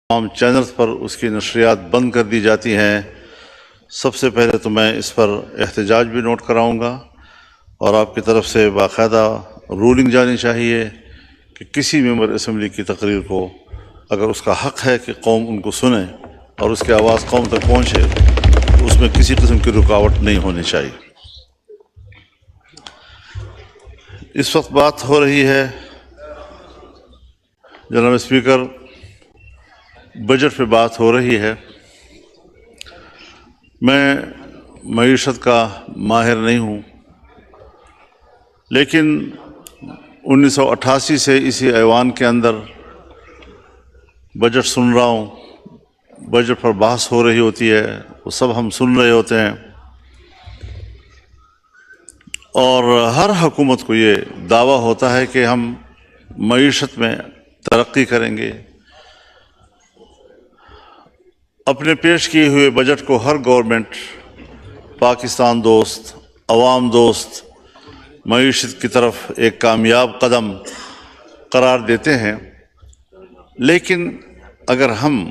تمام چینلز پر اس کی نشریات بند کر دی جاتی ہیں۔ سب سے پہلے تو میں اس پر احتجاج بھی نوٹ کراؤں گا اور آپ کی طرف سے باقاعدہ رولنگ جانی چاہیے کہ کسی ممبر اسمبلی کی تقریر کو اگر اس کا حق ہے کہ قوم ان کو سنے اور اس کی آواز قوم تک پہنچے تو اس میں کسی قسم کی رکاوٹ نہیں ہونی چاہیے۔ اس وقت بات ہو رہی ہے جناب اسپیکر، بجٹ پہ بات ہو رہی ہے۔ میں معیشت کا ماہر نہیں ہوں، لیکن 1988 سے اسی ایوان کے اندر بجٹ سن رہا ہوں، بجٹ پر بحث ہو رہی ہوتی ہے، وہ سب ہم سن رہے ہوتے ہیں، اور ہر حکومت کو یہ دعویٰ ہوتا ہے کہ ہم معیشت میں ترقی کریں گے۔ اپنے پیش کیے ہوئے بجٹ کو ہر گورنمنٹ پاکستان دوست، عوام دوست، معیشت کی طرف ایک کامیاب قدم قرار دیتے ہیں، لیکن اگر ہم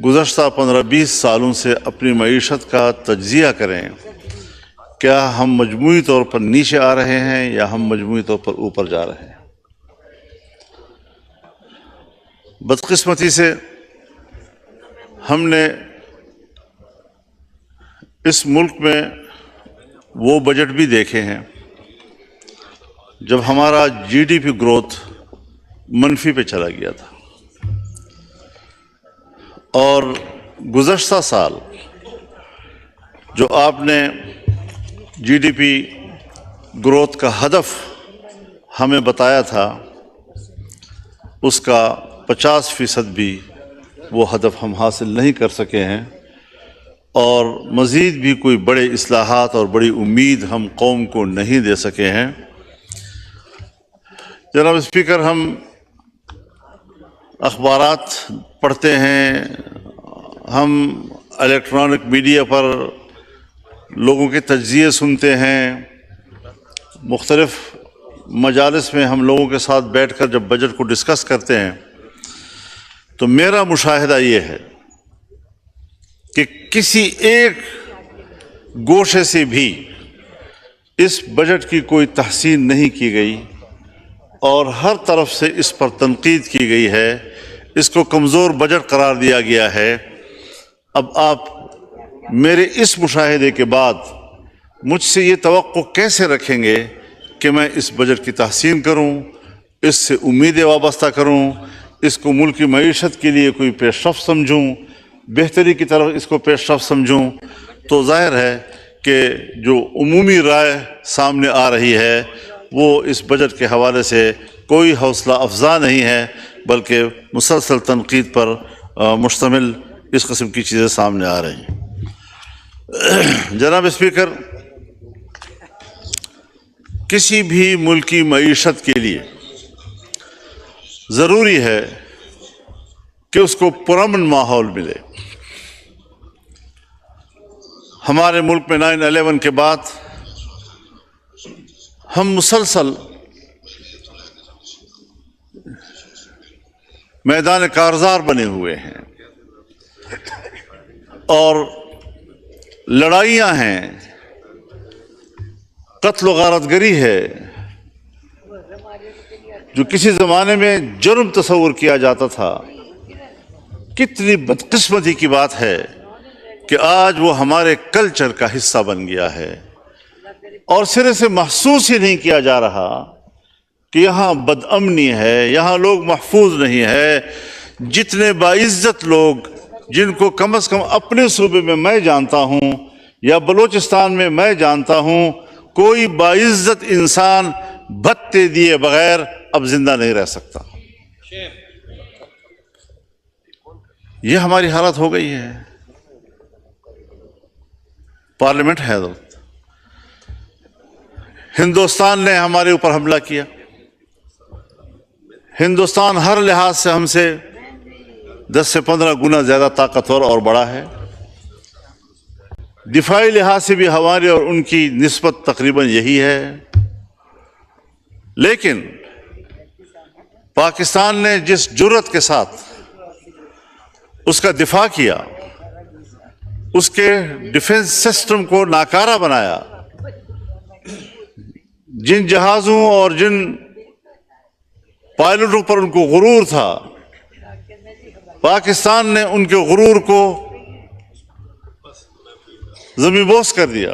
گزشتہ 15-20 سالوں سے اپنی معیشت کا تجزیہ کریں، کیا ہم مجموعی طور پر نیچے آ رہے ہیں یا ہم مجموعی طور پر اوپر جا رہے ہیں؟ بدقسمتی سے ہم نے اس ملک میں وہ بجٹ بھی دیکھے ہیں جب ہمارا جی ڈی پی گروتھ منفی پہ چلا گیا تھا، اور گزشتہ سال جو آپ نے جی ڈی پی گروتھ کا ہدف ہمیں بتایا تھا، اس کا 50% بھی وہ ہدف ہم حاصل نہیں کر سکے ہیں، اور مزید بھی کوئی بڑے اصلاحات اور بڑی امید ہم قوم کو نہیں دے سکے ہیں۔ جناب اسپیکر، ہم اخبارات پڑھتے ہیں، ہم الیکٹرانک میڈیا پر لوگوں کے تجزیے سنتے ہیں، مختلف مجالس میں ہم لوگوں کے ساتھ بیٹھ کر جب بجٹ کو ڈسکس کرتے ہیں تو میرا مشاہدہ یہ ہے کہ کسی ایک گوشے سے بھی اس بجٹ کی کوئی تحسین نہیں کی گئی، اور ہر طرف سے اس پر تنقید کی گئی ہے، اس کو کمزور بجٹ قرار دیا گیا ہے۔ اب آپ میرے اس مشاہدے کے بعد مجھ سے یہ توقع کیسے رکھیں گے کہ میں اس بجٹ کی تحسین کروں، اس سے امیدیں وابستہ کروں، اس کو ملک کی معیشت کے لیے کوئی پیش رفت سمجھوں، بہتری کی طرف اس کو پیش رفت سمجھوں؟ تو ظاہر ہے کہ جو عمومی رائے سامنے آ رہی ہے وہ اس بجٹ کے حوالے سے کوئی حوصلہ افزا نہیں ہے، بلکہ مسلسل تنقید پر مشتمل اس قسم کی چیزیں سامنے آ رہی ہیں۔ جناب اسپیکر، کسی بھی ملک کی معیشت کے لیے ضروری ہے کہ اس کو پرامن ماحول ملے۔ ہمارے ملک میں 9/11 کے بعد ہم مسلسل میدان کارزار بنے ہوئے ہیں، اور لڑائیاں ہیں، قتل و غارت گری ہے، جو کسی زمانے میں جرم تصور کیا جاتا تھا۔ کتنی بدقسمتی کی بات ہے کہ آج وہ ہمارے کلچر کا حصہ بن گیا ہے، اور سرے سے محسوس ہی نہیں کیا جا رہا کہ یہاں بد امنی ہے، یہاں لوگ محفوظ نہیں ہے۔ جتنے باعزت لوگ جن کو کم از کم اپنے صوبے میں میں جانتا ہوں یا بلوچستان میں میں جانتا ہوں، کوئی باعزت انسان بھتے دیے بغیر اب زندہ نہیں رہ سکتا۔ یہ ہماری حالت ہو گئی ہے۔ پارلیمنٹ ہے، ہندوستان نے ہمارے اوپر حملہ کیا۔ ہندوستان ہر لحاظ سے ہم سے 10 سے 15 گنا زیادہ طاقتور اور بڑا ہے۔ دفاعی لحاظ سے بھی ہماری اور ان کی نسبت تقریباً یہی ہے، لیکن پاکستان نے جس جرأت کے ساتھ اس کا دفاع کیا، اس کے ڈیفنس سسٹم کو ناکارہ بنایا، جن جہازوں اور جن پائلٹوں پر ان کو غرور تھا، پاکستان نے ان کے غرور کو زمین بوس کر دیا۔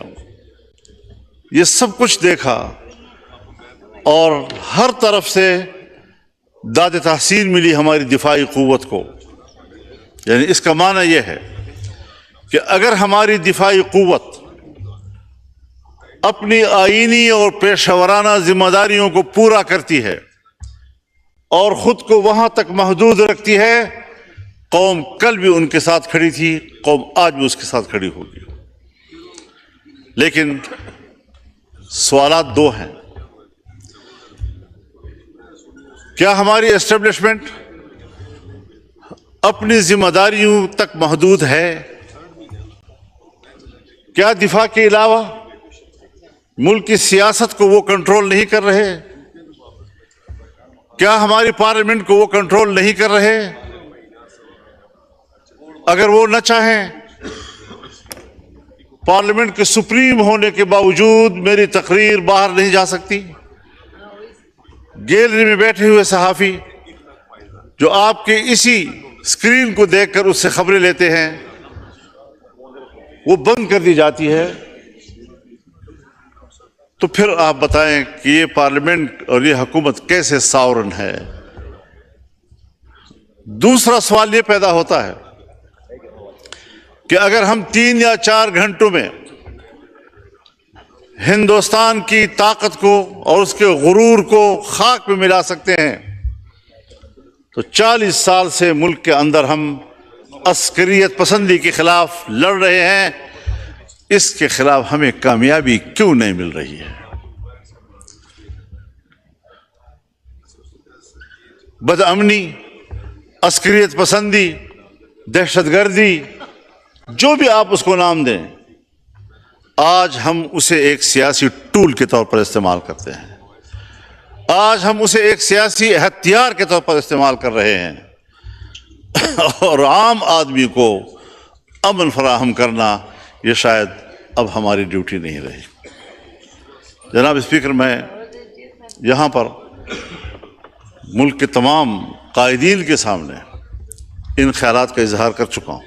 یہ سب کچھ دیکھا اور ہر طرف سے داد تحسین ملی ہماری دفاعی قوت کو۔ یعنی اس کا معنی یہ ہے کہ اگر ہماری دفاعی قوت اپنی آئینی اور پیشہ ورانہ ذمہ داریوں کو پورا کرتی ہے اور خود کو وہاں تک محدود رکھتی ہے، قوم کل بھی ان کے ساتھ کھڑی تھی، قوم آج بھی اس کے ساتھ کھڑی ہوگی۔ لیکن سوالات دو ہیں، کیا ہماری اسٹیبلشمنٹ اپنی ذمہ داریوں تک محدود ہے؟ کیا دفاع کے علاوہ ملک کی سیاست کو وہ کنٹرول نہیں کر رہے؟ کیا ہماری پارلیمنٹ کو وہ کنٹرول نہیں کر رہے؟ اگر وہ نہ چاہیں، پارلیمنٹ کے سپریم ہونے کے باوجود میری تقریر باہر نہیں جا سکتی؟ گیلری میں بیٹھے ہوئے صحافی جو آپ کے اسی اسکرین کو دیکھ کر اس سے خبریں لیتے ہیں، وہ بند کر دی جاتی ہے۔ تو پھر آپ بتائیں کہ یہ پارلیمنٹ اور یہ حکومت کیسے ساورن ہے؟ دوسرا سوال یہ پیدا ہوتا ہے کہ اگر ہم 3 یا 4 گھنٹوں میں ہندوستان کی طاقت کو اور اس کے غرور کو خاک میں ملا سکتے ہیں، تو 40 سال سے ملک کے اندر ہم عسکریت پسندی کے خلاف لڑ رہے ہیں، اس کے خلاف ہمیں کامیابی کیوں نہیں مل رہی ہے؟ بدامنی، عسکریت پسندی، دہشت گردی، جو بھی آپ اس کو نام دیں، آج ہم اسے ایک سیاسی ٹول کے طور پر استعمال کرتے ہیں، آج ہم اسے ایک سیاسی ہتھیار کے طور پر استعمال کر رہے ہیں، اور عام آدمی کو امن فراہم کرنا یہ شاید اب ہماری ڈیوٹی نہیں رہی۔ جناب اسپیکر، میں یہاں پر ملک کے تمام قائدین کے سامنے ان خیالات کا اظہار کر چکا ہوں،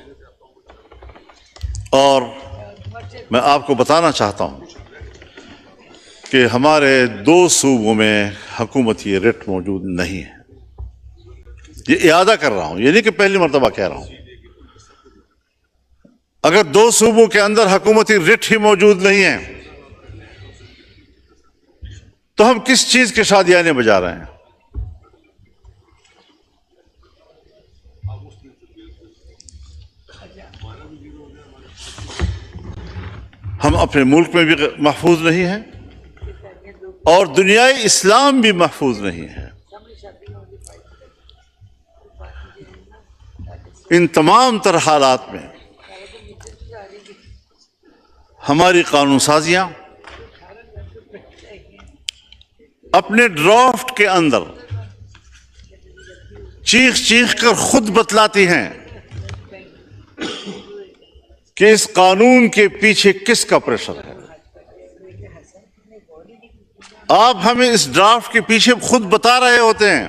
اور میں آپ کو بتانا چاہتا ہوں کہ ہمارے 2 صوبوں میں حکومتی رٹ موجود نہیں ہے۔ یہ اعادہ کر رہا ہوں، یہ نہیں کہ پہلی مرتبہ کہہ رہا ہوں۔ اگر 2 صوبوں کے اندر حکومتی رٹ ہی موجود نہیں ہے تو ہم کس چیز کے شادیانے بجا رہے ہیں؟ ہم اپنے ملک میں بھی محفوظ نہیں ہیں اور دنیائے اسلام بھی محفوظ نہیں ہے۔ ان تمام تر حالات میں ہماری قانون سازیاں اپنے ڈرافٹ کے اندر چیخ چیخ کر خود بتلاتی ہیں کہ اس قانون کے پیچھے کس کا پریشر ہے۔ آپ ہمیں اس ڈرافٹ کے پیچھے خود بتا رہے ہوتے ہیں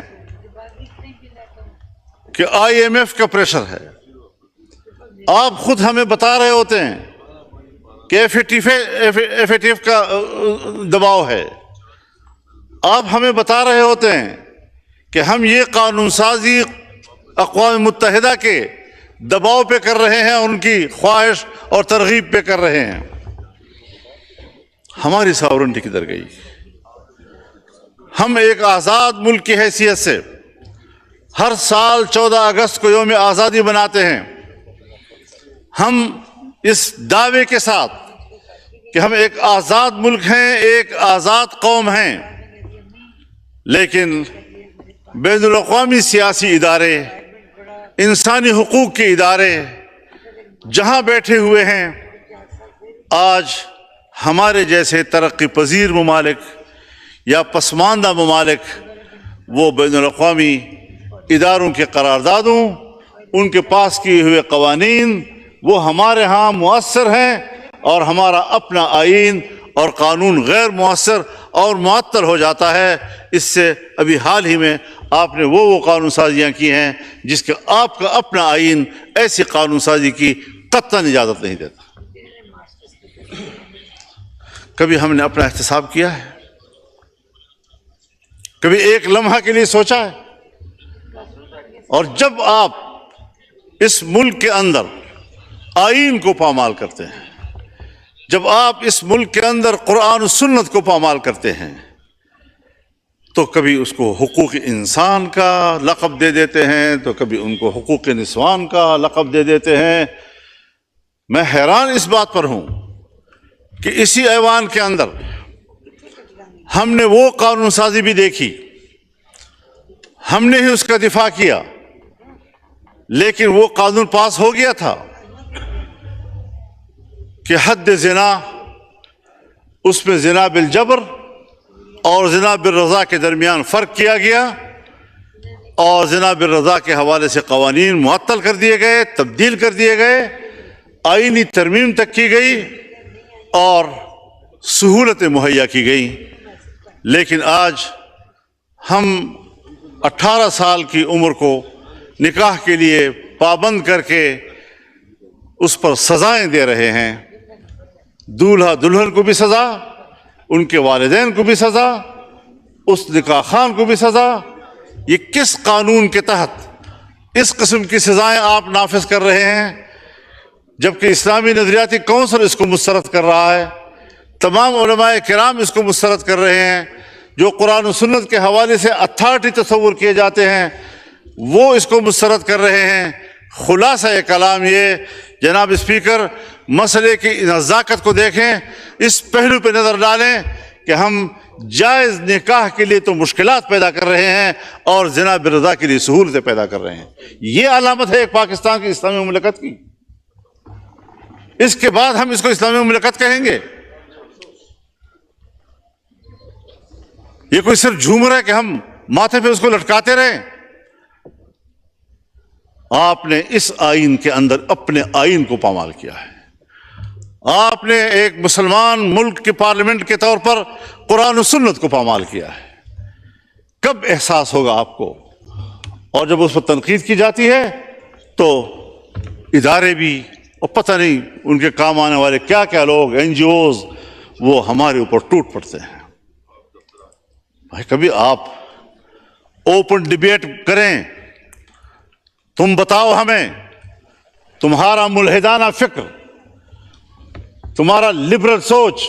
کہ IMF کا پریشر ہے، آپ خود ہمیں بتا رہے ہوتے ہیں کہ FATF کا دباؤ ہے، آپ ہمیں بتا رہے ہوتے ہیں کہ ہم یہ قانون سازی اقوام متحدہ کے دباؤ پہ کر رہے ہیں، ان کی خواہش اور ترغیب پہ کر رہے ہیں۔ ہماری ساورنٹی کدھر گئی؟ ہم ایک آزاد ملک کی حیثیت سے ہر سال 14 اگست کو یوم آزادی مناتے ہیں، ہم اس دعوے کے ساتھ کہ ہم ایک آزاد ملک ہیں، ایک آزاد قوم ہیں، لیکن بین الاقوامی سیاسی ادارے، انسانی حقوق کے ادارے جہاں بیٹھے ہوئے ہیں، آج ہمارے جیسے ترقی پذیر ممالک یا پسماندہ ممالک وہ بین الاقوامی اداروں کے قراردادوں ان کے پاس کیے ہوئے قوانین وہ ہمارے ہاں مؤثر ہیں، اور ہمارا اپنا آئین اور قانون غیر مؤثر اور معطل ہو جاتا ہے۔ اس سے ابھی حال ہی میں آپ نے وہ قانون سازیاں کی ہیں جس کے آپ کا اپنا آئین ایسی قانون سازی کی قطعاً اجازت نہیں دیتا۔ کبھی ہم نے اپنا احتساب کیا ہے؟ کبھی ایک لمحہ کے لیے سوچا ہے؟ اور جب آپ اس ملک کے اندر آئین کو پامال کرتے ہیں، جب آپ اس ملک کے اندر قرآن و سنت کو پامال کرتے ہیں، تو کبھی اس کو حقوق انسان کا لقب دے دیتے ہیں، تو کبھی ان کو حقوق نسوان کا لقب دے دیتے ہیں۔ میں حیران اس بات پر ہوں کہ اسی ایوان کے اندر ہم نے وہ قانون سازی بھی دیکھی، ہم نے ہی اس کا دفاع کیا، لیکن وہ قانون پاس ہو گیا تھا کہ حد زنا، اس میں زنا بالجبر اور زنا بالرضا کے درمیان فرق کیا گیا، اور زنا بالرضا کے حوالے سے قوانین معطل کر دیے گئے، تبدیل کر دیے گئے، آئینی ترمیم تک کی گئی اور سہولتیں مہیا کی گئیں۔ لیکن آج ہم 18 سال کی عمر کو نکاح کے لیے پابند کر کے اس پر سزائیں دے رہے ہیں۔ دولہا دلہن کو بھی سزا، ان کے والدین کو بھی سزا، اس نکاح خان کو بھی سزا۔ یہ کس قانون کے تحت اس قسم کی سزائیں آپ نافذ کر رہے ہیں؟ جبکہ اسلامی نظریاتی کونسل اس کو مسترد کر رہا ہے، تمام علماء کرام اس کو مسترد کر رہے ہیں، جو قرآن و سنت کے حوالے سے اتھارٹی تصور کیے جاتے ہیں وہ اس کو مسترد کر رہے ہیں۔ خلاصہ کلام یہ جناب اسپیکر، مسئلے کی نزاکت کو دیکھیں، اس پہلو پہ نظر ڈالیں کہ ہم جائز نکاح کے لیے تو مشکلات پیدا کر رہے ہیں اور زنا بالرضا کے لیے سہولتیں پیدا کر رہے ہیں۔ یہ علامت ہے ایک پاکستان کی اسلامی مملکت کی۔ اس کے بعد ہم اس کو اسلامی مملکت کہیں گے؟ یہ کوئی صرف جھومر ہے کہ ہم ماتھے پہ اس کو لٹکاتے رہیں؟ آپ نے اس آئین کے اندر اپنے آئین کو پامال کیا ہے۔ آپ نے ایک مسلمان ملک کے پارلیمنٹ کے طور پر قرآن و سنت کو پامال کیا ہے۔ کب احساس ہوگا آپ کو؟ اور جب اس پر تنقید کی جاتی ہے تو ادارے بھی، اور پتہ نہیں ان کے کام آنے والے کیا کیا لوگ، این جی اوز، وہ ہمارے اوپر ٹوٹ پڑتے ہیں۔ بھائی کبھی آپ اوپن ڈیبیٹ کریں، تم بتاؤ ہمیں تمہارا ملحدانہ فکر، تمہارا لبرل سوچ،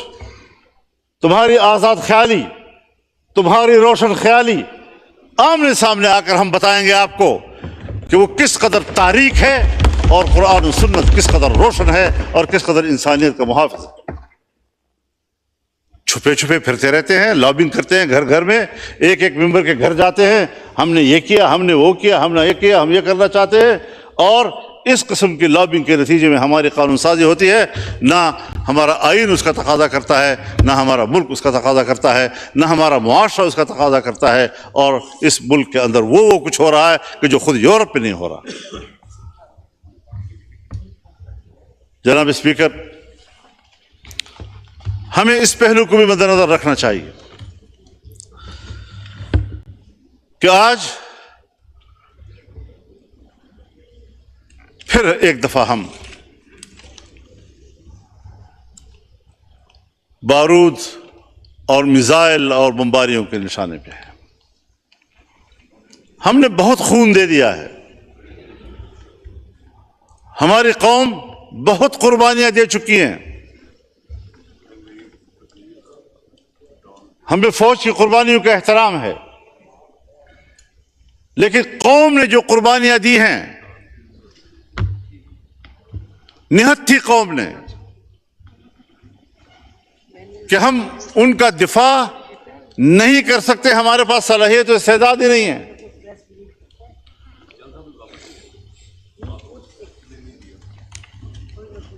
تمہاری آزاد خیالی، تمہاری روشن خیالی، آمنے سامنے آ کر ہم بتائیں گے آپ کو کہ وہ کس قدر تاریک ہے اور قرآن و سنت کس قدر روشن ہے اور کس قدر انسانیت کا محافظ ہے۔ چھپے چھپے پھرتے رہتے ہیں، لابنگ کرتے ہیں گھر گھر میں، ایک ایک ممبر کے گھر جاتے ہیں، ہم نے یہ کیا، ہم نے وہ کیا، ہم نے یہ کیا، ہم یہ کرنا چاہتے ہیں، اور اس قسم کی لابنگ کے نتیجے میں ہماری قانون سازی ہوتی ہے۔ نہ ہمارا آئین اس کا تقاضا کرتا ہے، نہ ہمارا ملک اس کا تقاضا کرتا ہے، نہ ہمارا معاشرہ اس کا تقاضا کرتا ہے، اور اس ملک کے اندر وہ کچھ ہو رہا ہے کہ جو خود یورپ میں نہیں ہو رہا۔ جناب اسپیکر، ہمیں اس پہلو کو بھی مد نظر رکھنا چاہیے کہ آج پھر ایک دفعہ ہم بارود اور میزائل اور بمباریوں کے نشانے پہ ہیں۔ ہم نے بہت خون دے دیا ہے، ہماری قوم بہت قربانیاں دے چکی ہیں، ہمیں فوج کی قربانیوں کا احترام ہے، لیکن قوم نے جو قربانیاں دی ہیں، نہت تھی قوم نے کہ ہم ان کا دفاع نہیں کر سکتے، ہمارے پاس صلاحیت و استعداد ہی نہیں ہے۔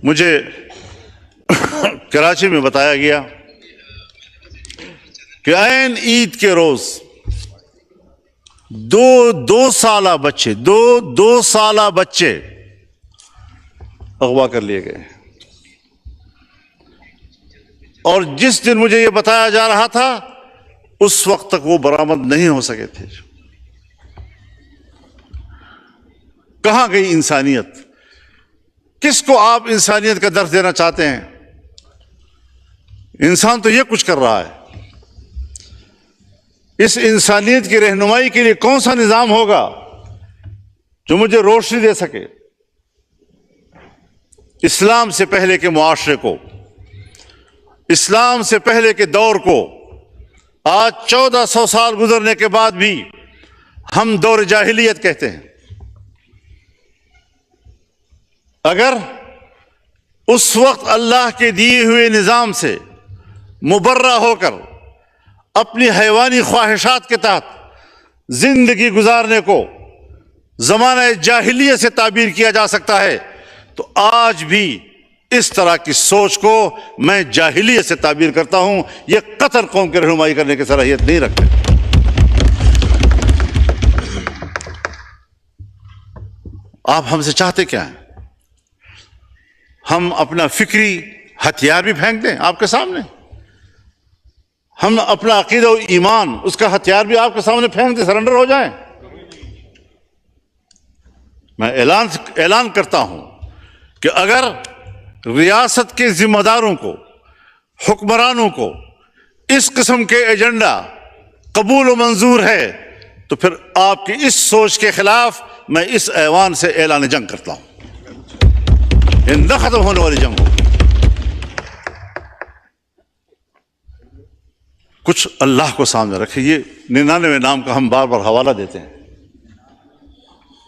مجھے کراچی میں بتایا گیا کہ عین عید کے روز دو سالہ بچے اغوا کر لیے گئے. اور جس دن مجھے یہ بتایا جا رہا تھا اس وقت تک وہ برآمد نہیں ہو سکے تھے. کہاں گئی انسانیت؟ کس کو آپ انسانیت کا درس دینا چاہتے ہیں؟ انسان تو یہ کچھ کر رہا ہے. اس انسانیت کی رہنمائی کے لیے کون سا نظام ہوگا جو مجھے روشنی دے سکے اسلام سے پہلے کے معاشرے کو، اسلام سے پہلے کے دور کو؟ آج 1400 سال گزرنے کے بعد بھی ہم دور جاہلیت کہتے ہیں. اگر اس وقت اللہ کے دیے ہوئے نظام سے مبرہ ہو کر اپنی حیوانی خواہشات کے تحت زندگی گزارنے کو زمانہ جاہلیت سے تعبیر کیا جا سکتا ہے تو آج بھی اس طرح کی سوچ کو میں جاہلیت سے تعبیر کرتا ہوں. یہ قطر قوم کی رہنمائی کرنے کی صلاحیت نہیں رکھتے. آپ ہم سے چاہتے کیا ہیں؟ ہم اپنا فکری ہتھیار بھی پھینک دیں آپ کے سامنے؟ ہم اپنا عقیدہ و ایمان اس کا ہتھیار بھی آپ کے سامنے پھینک دیں، سرنڈر ہو جائیں؟ میں اعلان کرتا ہوں کہ اگر ریاست کے ذمہ داروں کو، حکمرانوں کو اس قسم کے ایجنڈا قبول و منظور ہے تو پھر آپ کی اس سوچ کے خلاف میں اس ایوان سے اعلان جنگ کرتا ہوں. یہ نہ ختم ہونے والی جنگ ہو. کچھ اللہ کو سامنے رکھے. یہ 99 نام کا ہم بار بار حوالہ دیتے ہیں.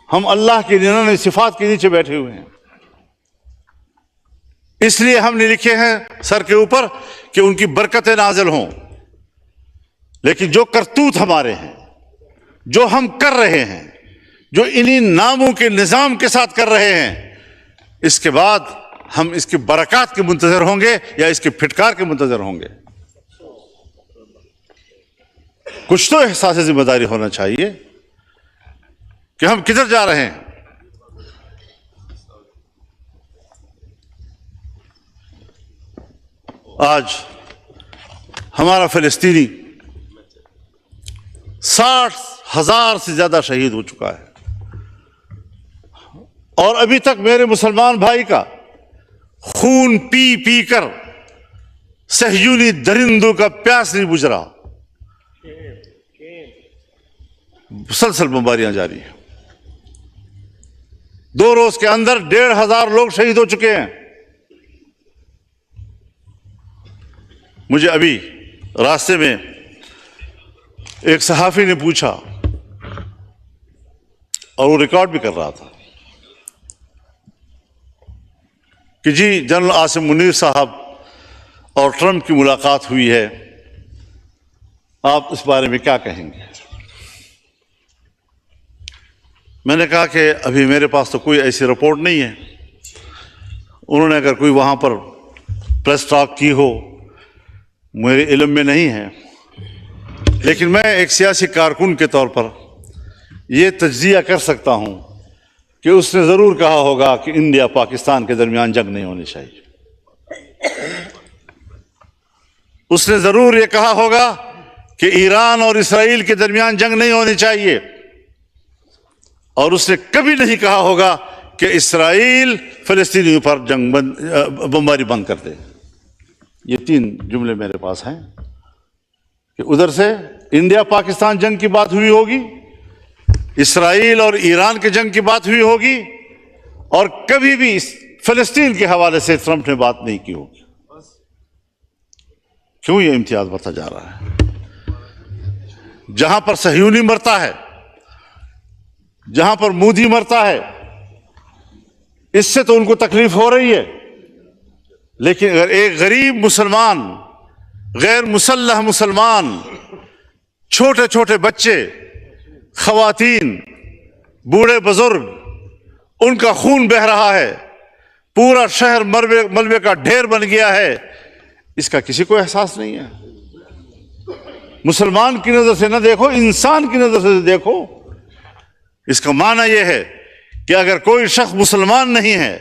ہم اللہ کی 99 صفات کے نیچے بیٹھے ہوئے ہیں. اس لیے ہم نے لکھے ہیں سر کے اوپر کہ ان کی برکتیں نازل ہوں. لیکن جو کرتوت ہمارے ہیں، جو ہم کر رہے ہیں، جو انہی ناموں کے نظام کے ساتھ کر رہے ہیں، اس کے بعد ہم اس کی برکات کے منتظر ہوں گے یا اس کی پھٹکار کے منتظر ہوں گے؟ کچھ تو احساس ذمہ داری ہونا چاہیے کہ ہم کدھر جا رہے ہیں. آج ہمارا فلسطینی 60,000 سے زیادہ شہید ہو چکا ہے، اور ابھی تک میرے مسلمان بھائی کا خون پی پی کر صہیونی درندوں کا پیاس نہیں بجھ رہا. مسلسل بمباریاں جاری ہیں. 2 روز کے اندر 1,500 لوگ شہید ہو چکے ہیں. مجھے ابھی راستے میں ایک صحافی نے پوچھا اور وہ ریکارڈ بھی کر رہا تھا کہ جی جنرل عاصم منیر صاحب اور ٹرمپ کی ملاقات ہوئی ہے، آپ اس بارے میں کیا کہیں گے؟ میں نے کہا کہ ابھی میرے پاس تو کوئی ایسی رپورٹ نہیں ہے. انہوں نے اگر کوئی وہاں پر پریس ٹاک کی ہو میرے علم میں نہیں ہے، لیکن میں ایک سیاسی کارکن کے طور پر یہ تجزیہ کر سکتا ہوں کہ اس نے ضرور کہا ہوگا کہ انڈیا پاکستان کے درمیان جنگ نہیں ہونی چاہیے. اس نے ضرور یہ کہا ہوگا کہ ایران اور اسرائیل کے درمیان جنگ نہیں ہونی چاہیے، اور اس نے کبھی نہیں کہا ہوگا کہ اسرائیل فلسطینیوں پر بمباری بند کر دے. یہ 3 جملے میرے پاس ہیں کہ ادھر سے انڈیا پاکستان جنگ کی بات ہوئی ہوگی، اسرائیل اور ایران کے جنگ کی بات ہوئی ہوگی، اور کبھی بھی فلسطین کے حوالے سے ٹرمپ نے بات نہیں کی ہوگی. کیوں یہ امتیاز بڑھتا جا رہا ہے؟ جہاں پر صہیونی مرتا ہے، جہاں پر مودی مرتا ہے، اس سے تو ان کو تکلیف ہو رہی ہے، لیکن اگر ایک غریب مسلمان، غیر مسلح مسلمان، چھوٹے چھوٹے بچے، خواتین، بوڑھے بزرگ، ان کا خون بہہ رہا ہے، پورا شہر ملبے کا ڈھیر بن گیا ہے، اس کا کسی کو احساس نہیں ہے؟ مسلمان کی نظر سے نہ دیکھو، انسان کی نظر سے دیکھو. اس کا معنی یہ ہے کہ اگر کوئی شخص مسلمان نہیں ہے،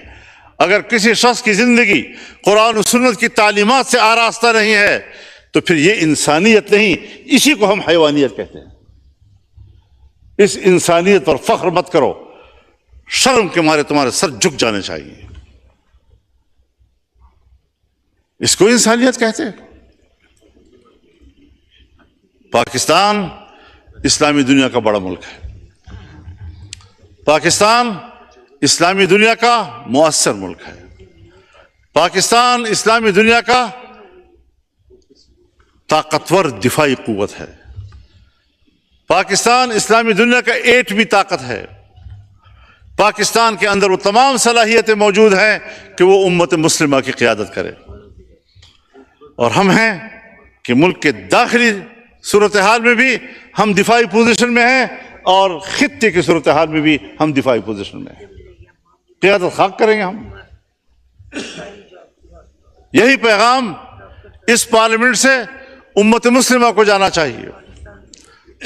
اگر کسی شخص کی زندگی قرآن و سنت کی تعلیمات سے آراستہ نہیں ہے، تو پھر یہ انسانیت نہیں، اسی کو ہم حیوانیت کہتے ہیں۔ اس انسانیت پر فخر مت کرو، شرم کے مارے تمہارے سر جھک جانے چاہیے۔ اس کو انسانیت کہتے ہیں۔ پاکستان اسلامی دنیا کا بڑا ملک ہے، پاکستان اسلامی دنیا کا مؤثر ملک ہے، پاکستان اسلامی دنیا کا طاقتور دفاعی قوت ہے، پاکستان اسلامی دنیا کا ایٹمی طاقت ہے، پاکستان کے اندر وہ تمام صلاحیتیں موجود ہیں کہ وہ امت مسلمہ کی قیادت کرے۔ اور ہم ہیں کہ ملک کے داخلی صورتحال میں بھی ہم دفاعی پوزیشن میں ہیں، اور خطے کی صورتحال میں بھی ہم دفاعی پوزیشن میں ہیں۔ قیادت خاک کریں گے ہم۔ یہی پیغام اس پارلیمنٹ سے امت مسلمہ کو جانا چاہیے،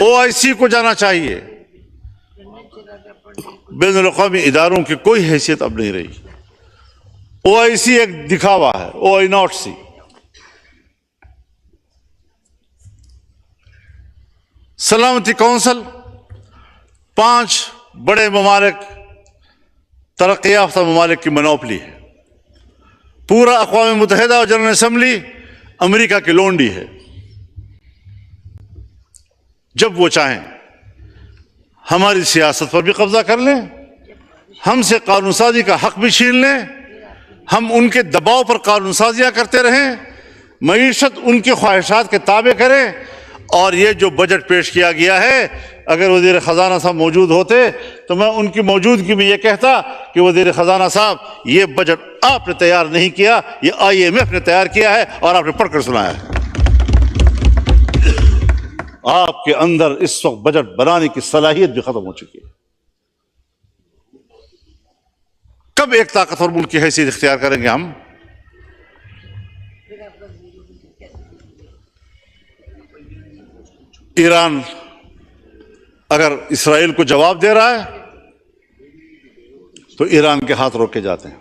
OIC کو جانا چاہیے۔ بین الاقوامی اداروں کی کوئی حیثیت اب نہیں رہی۔ OIC ایک دکھاوا ہے، OIC۔ سلامتی کونسل 5 بڑے ممالک، ترقی یافتہ ممالک کی منوپلی ہے۔ پورا اقوام متحدہ اور جنرل اسمبلی امریکہ کی لونڈی ہے۔ جب وہ چاہیں ہماری سیاست پر بھی قبضہ کر لیں، ہم سے قانون سازی کا حق بھی چھین لیں، ہم ان کے دباؤ پر قانون سازیاں کرتے رہیں، معیشت ان کی خواہشات کے تابع کریں۔ اور یہ جو بجٹ پیش کیا گیا ہے، اگر وزیر خزانہ صاحب موجود ہوتے تو میں ان کی موجودگی میں یہ کہتا کہ وزیر خزانہ صاحب، یہ بجٹ آپ نے تیار نہیں کیا، یہ IMF نے تیار کیا ہے اور آپ نے پڑھ کر سنایا ہے۔ آپ کے اندر اس وقت بجٹ بنانے کی صلاحیت بھی ختم ہو چکی ہے۔ کب ایک طاقتور ملک کی حیثیت اختیار کریں گے ہم؟ ایران اگر اسرائیل کو جواب دے رہا ہے تو ایران کے ہاتھ روکے جاتے ہیں۔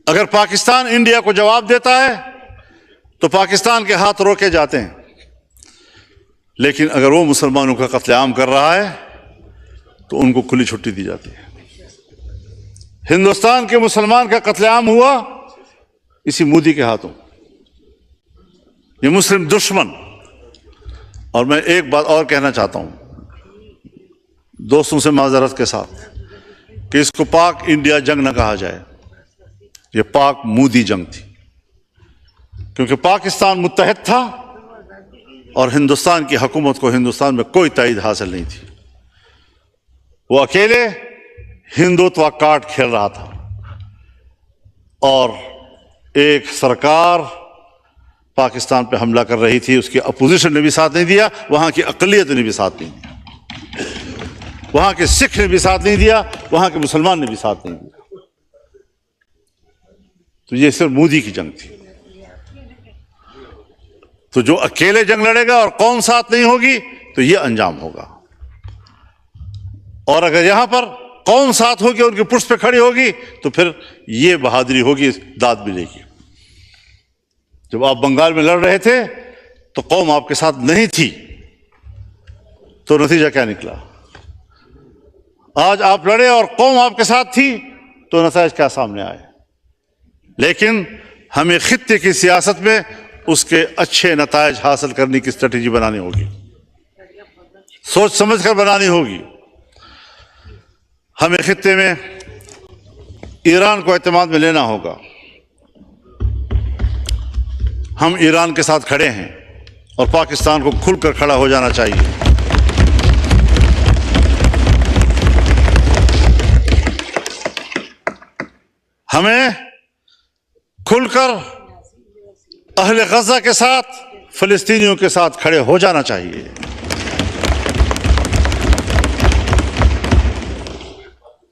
اگر پاکستان انڈیا کو جواب دیتا ہے تو پاکستان کے ہاتھ روکے جاتے ہیں۔ لیکن اگر وہ مسلمانوں کا قتل عام کر رہا ہے تو ان کو کھلی چھٹی دی جاتی ہے۔ ہندوستان کے مسلمان کا قتل عام ہوا اسی مودی کے ہاتھوں۔ یہ مسلم دشمن۔ اور میں ایک بات اور کہنا چاہتا ہوں دوستوں سے معذرت کے ساتھ، کہ اس کو پاک انڈیا جنگ نہ کہا جائے، یہ پاک مودی جنگ تھی، کیونکہ پاکستان متحد تھا اور ہندوستان کی حکومت کو ہندوستان میں کوئی تائید حاصل نہیں تھی۔ وہ اکیلے ہندوتوا کارڈ کھیل رہا تھا، اور ایک سرکار پاکستان پہ حملہ کر رہی تھی، اس کی اپوزیشن نے بھی ساتھ نہیں دیا، وہاں کی اقلیت نے بھی ساتھ نہیں دیا، وہاں کے سکھ نے بھی ساتھ نہیں دیا، وہاں کے مسلمان نے بھی ساتھ نہیں دیا۔ تو یہ صرف مودی کی جنگ تھی۔ تو جو اکیلے جنگ لڑے گا اور قوم ساتھ نہیں ہوگی تو یہ انجام ہوگا، اور اگر یہاں پر قوم ساتھ ہوگی، ان کی پشت پہ کھڑی ہوگی، تو پھر یہ بہادری ہوگی، داد ملے گی۔ جب آپ بنگال میں لڑ رہے تھے تو قوم آپ کے ساتھ نہیں تھی، تو نتیجہ کیا نکلا؟ آج آپ لڑے اور قوم آپ کے ساتھ تھی تو نتائج کیا سامنے آئے؟ لیکن ہمیں خطے کی سیاست میں اس کے اچھے نتائج حاصل کرنے کی اسٹریٹجی بنانی ہوگی، سوچ سمجھ کر بنانی ہوگی۔ ہمیں خطے میں ایران کو اعتماد میں لینا ہوگا۔ ہم ایران کے ساتھ کھڑے ہیں اور پاکستان کو کھل کر کھڑا ہو جانا چاہیے۔ ہمیں کھل کر اہل غزہ کے ساتھ، فلسطینیوں کے ساتھ کھڑے ہو جانا چاہیے۔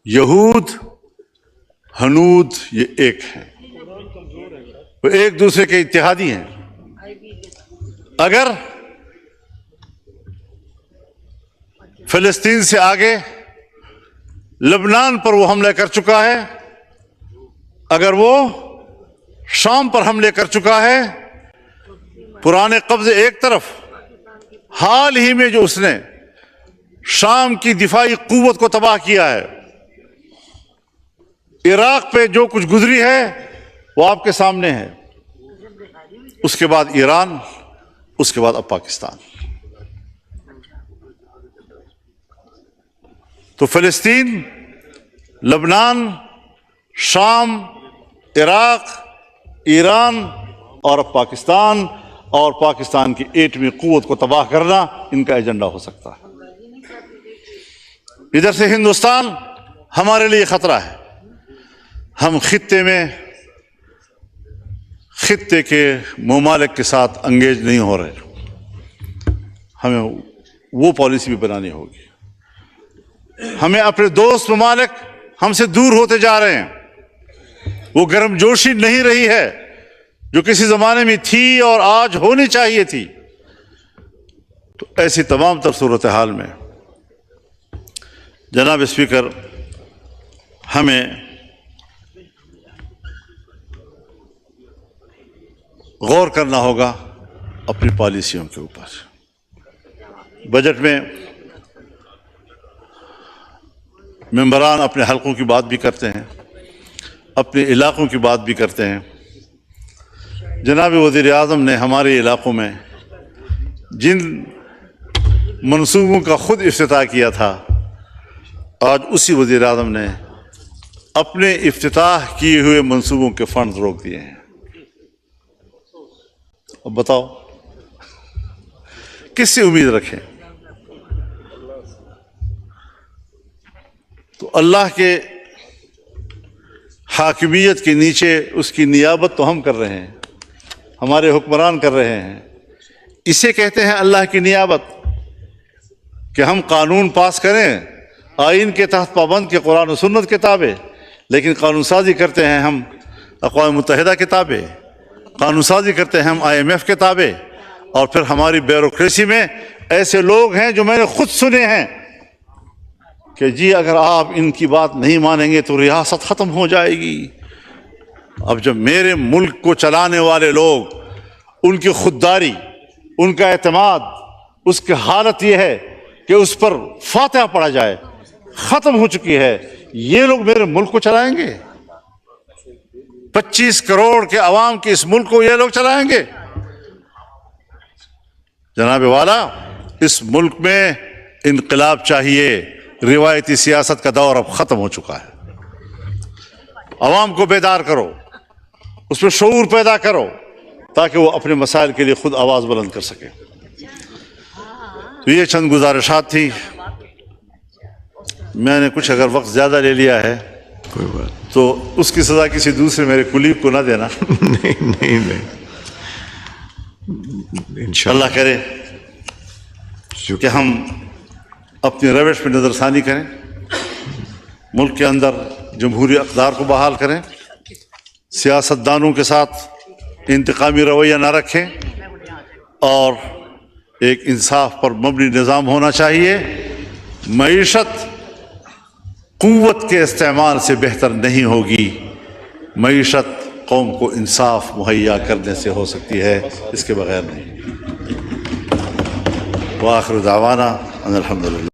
یہود ہنود یہ ایک ہے، وہ ایک دوسرے کے اتحادی ہیں۔ فلسطین سے آگے لبنان پر وہ حملے کر چکا ہے، اگر وہ شام پر حملے کر چکا ہے، پرانے قبضے ایک طرف، حال ہی میں جو اس نے شام کی دفاعی قوت کو تباہ کیا ہے، عراق پہ جو کچھ گزری ہے وہ آپ کے سامنے ہے، اس کے بعد ایران، اس کے بعد اب پاکستان۔ تو فلسطین، لبنان، شام، عراق، ایران اور اب پاکستان، اور پاکستان کی ایٹمی قوت کو تباہ کرنا ان کا ایجنڈا ہو سکتا ہے۔ ادھر سے ہندوستان ہمارے لیے خطرہ ہے۔ ہم خطے کے ممالک کے ساتھ انگیج نہیں ہو رہے، ہمیں وہ پالیسی بھی بنانی ہوگی۔ ہمیں اپنے دوست ممالک ہم سے دور ہوتے جا رہے ہیں، وہ گرم جوشی نہیں رہی ہے جو کسی زمانے میں تھی اور آج ہونی چاہیے تھی۔ تو ایسی تمام تر صورتحال میں جناب اسپیکر، ہمیں غور کرنا ہوگا اپنی پالیسیوں کے اوپر۔ بجٹ میں ممبران اپنے حلقوں کی بات بھی کرتے ہیں، اپنے علاقوں کی بات بھی کرتے ہیں۔ جناب وزیر اعظم نے ہمارے علاقوں میں جن منصوبوں کا خود افتتاح کیا تھا، آج اسی وزیر اعظم نے اپنے افتتاح کیے ہوئے منصوبوں کے فنڈ روک دیے ہیں۔ اب بتاؤ کس سے امید رکھیں؟ تو اللہ کے حاکمیت کے نیچے اس کی نیابت تو ہم کر رہے ہیں، ہمارے حکمران کر رہے ہیں۔ اسے کہتے ہیں اللہ کی نیابت، کہ ہم قانون پاس کریں آئین کے تحت پابند کے قرآن و سنت کے تابع، لیکن قانون سازی کرتے ہیں ہم اقوام متحدہ کے تابع، قانون سازی کرتے ہیں ہم IMF کے تابع، اور پھر ہماری بیوروکریسی میں ایسے لوگ ہیں جو میں نے خود سنے ہیں کہ جی اگر آپ ان کی بات نہیں مانیں گے تو ریاست ختم ہو جائے گی۔ اب جب میرے ملک کو چلانے والے لوگ، ان کی خودداری، ان کا اعتماد، اس کی حالت یہ ہے کہ اس پر فاتحہ پڑھا جائے، ختم ہو چکی ہے، یہ لوگ میرے ملک کو چلائیں گے؟ 25 کروڑ کے عوام کے اس ملک کو یہ لوگ چلائیں گے؟ جناب والا، اس ملک میں انقلاب چاہیے۔ روایتی سیاست کا دور اب ختم ہو چکا ہے۔ عوام کو بیدار کرو، اس میں شعور پیدا کرو، تاکہ وہ اپنے مسائل کے لیے خود آواز بلند کر سکے۔ تو یہ چند گزارشات تھی۔ میں نے کچھ اگر وقت زیادہ لے لیا ہے تو اس کی سزا کسی دوسرے میرے کلیگ کو نہ دینا۔ نہیں انشاءاللہ اللہ کرے کہ ہم اپنی روش پہ نظر ثانی کریں، ملک کے اندر جمہوری اقدار کو بحال کریں، سیاستدانوں کے ساتھ انتقامی رویہ نہ رکھیں، اور ایک انصاف پر مبنی نظام ہونا چاہیے۔ معیشت قوت کے استعمال سے بہتر نہیں ہوگی، معیشت قوم کو انصاف مہیا کرنے سے ہو سکتی ہے، اس کے بغیر نہیں۔ وآخر دعوانا ان الحمدللہ۔